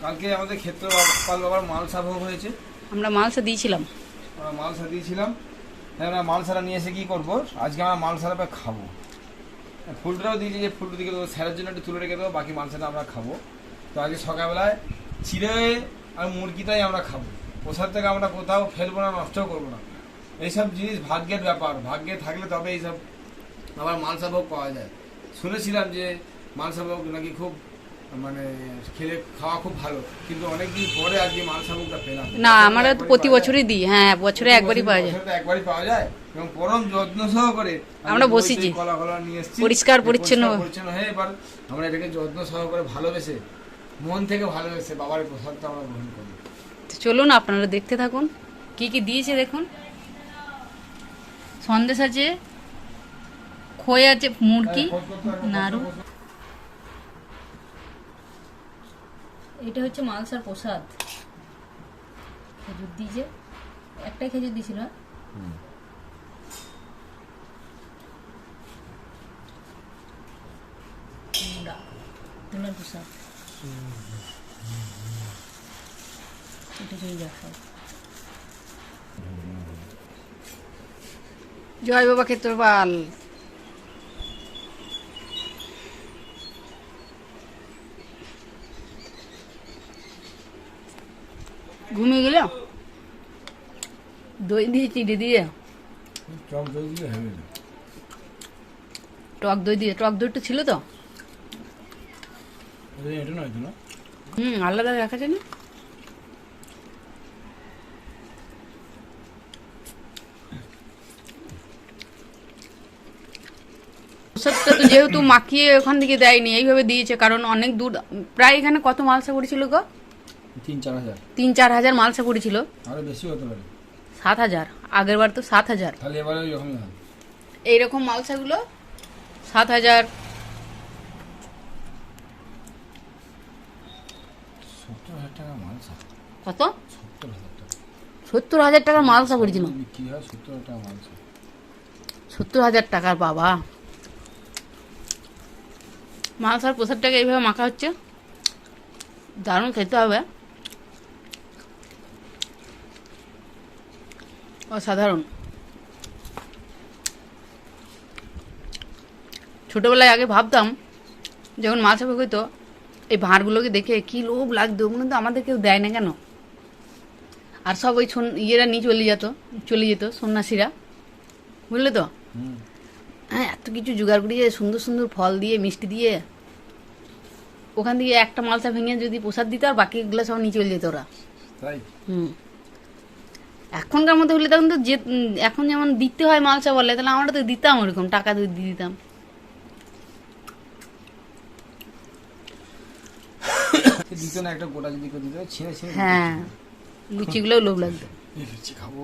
কালকে আমাদের ক্ষেত্র পাল বাবার মালসা ভোগ হয়েছে। আমরা মালসা দিয়েছিলাম। হ্যাঁ, আমরা মালসাটা নিয়ে এসে কি করবো, আজকে আমরা মালসাটা খাবো। ফুলটাও দিয়েছি, যে ফুলটা দিকে দেবো স্যারের জন্য একটু তুলে রেখে দেবো, বাকি মালসাটা আমরা খাবো। তো আজকে সকালবেলায় চিড়ে আর মুরগিটাই আমরা খাবো। প্রসাদ থেকে আমরা কোথাও ফেলবো না, নষ্টও করবো না। এইসব জিনিস ভাগ্যের ব্যাপার, ভাগ্যে থাকলে তবে এইসব আবার মালসা ভোগ পাওয়া যায়। শুনেছিলাম যে মালসা ভোগ নাকি খুব মানে খেলে খাওয়া খুব ভালো, কিন্তু অনেকদিন পরে আজকে মালসা ভোগটা পেলাম। না, আমরা তো প্রতি বছরই দিই। হ্যাঁ, বছরে একবারই পাওয়া যায়। একবারই পাওয়া যায় এবং পরম যত্ন সহকারে আমরা বসেছি, কলা কলা নিয়ে এসেছি পরিষ্কার পরিচ্ছন্ন হয়ে। এবার আমরা এটাকে যত্ন সহকারে ভালোবেসে, মন থেকে ভালোবেসে বাবার প্রসাদটা আমরা গ্রহণ করি। চলুন আপনারা দেখতে থাকুন কি কি দিয়েছে দেখুন। সন্দেশ আছে, খই আছে, মুরগি, নাড়ু। এটা হচ্ছে মালসার প্রসাদ। খেজুর দিয়েছে, একটাই খেজুর দিয়েছিল। তুলার প্রসাদ এটা জয় দেখায়। জয় বাবা ক্ষেত্রপাল। ঘুমিয়ে গেল। দই দিয়ে চিড়ে দিয়ে, টক দই দিয়ে হবে না, টক দই দিয়ে, টক দইটা ছিল তো। এটা নয় তো না? আলাদা রাখা যায় না। প্রসাদটা তো যেহেতু মাখিয়ে ওখান থেকে দেয়নি, এইভাবে দিয়েছে। কারণ অনেক দূর, প্রায় এখানে কত মালসা পড়েছিল গো? 3-4 হাজার মালসা পড়েছিল। আরো বেশি হতে পারে। 7,000। আগের বার তো 7,000। তাহলে এবারে এরকমই হবে। এইরকম মালসাগুলো 7,000। 70,000 টাকা মালসা। কত? 70,000 টাকা। 70,000 টাকার মালসা পড়েছিল। কি হয় 70,000 টাকা মালসা? 70,000 টাকার বাবা। মালসার প্রসাদটাকে এইভাবে মাখা হচ্ছে, দারুণ খেতে হবে, অসাধারণ। ছোটবেলায় আগে ভাবতাম, যখন মালসা ভোগ হইতো, এই ভাঁড়গুলোকে দেখে কি লোভ লাগতো, ওগুলো তো আমাদের কেউ দেয় না কেন। আর সব ওই ইয়েরা নিয়ে চলে যেত সন্ন্যাসীরা, বুঝলে তো। হ্যাঁ, এত কিছু জোগাড় করিয়ে সুন্দর সুন্দর ফল দিয়ে, মিষ্টি দিয়ে, ওখান থেকে একটা মালসা ভেঙে যদি প্রসাদ দিত, আর বাকিগুলো সব নিয়ে চলে যেত ওরা। তাই? এখনকার মধ্যে হলে তখন তো যে এখন যেমন দিতে হয় মালসা বলে, তাহলে আমরা তো দিতাম ওরকম, টাকা দিয়ে দিতাম। দিত না, একটা গোটা যদি করে দিত, ছিঁড়ে ছিঁড়ে। হ্যাঁ, লুচিগুলোও লোভ লাগতো। লুচি খাবো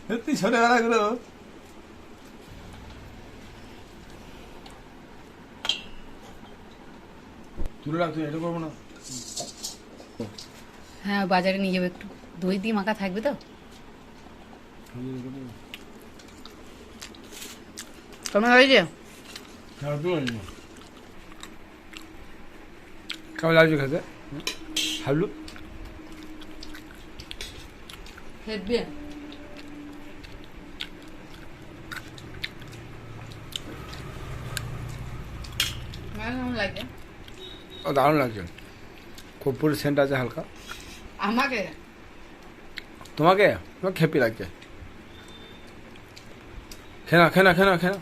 সত্যি ছোটবেলাগুলো। তুলে রাখ, তুই এটা করবো না। হ্যাঁ, বাজারে নিয়ে যাবো একটু, দই দিয়ে মাখা থাকবে তো। কেমন হয়েছে? কেমন লাগছে খেতে? হাবলু হেব্বে। কেমন লাগছে? দারুণ লাগছে, কর্পূর সেন্ট আছে হালকা। আমাকে? তোমাকে? তোমার খেপি লাগছে। খেনা খেনা খেনা খেনা।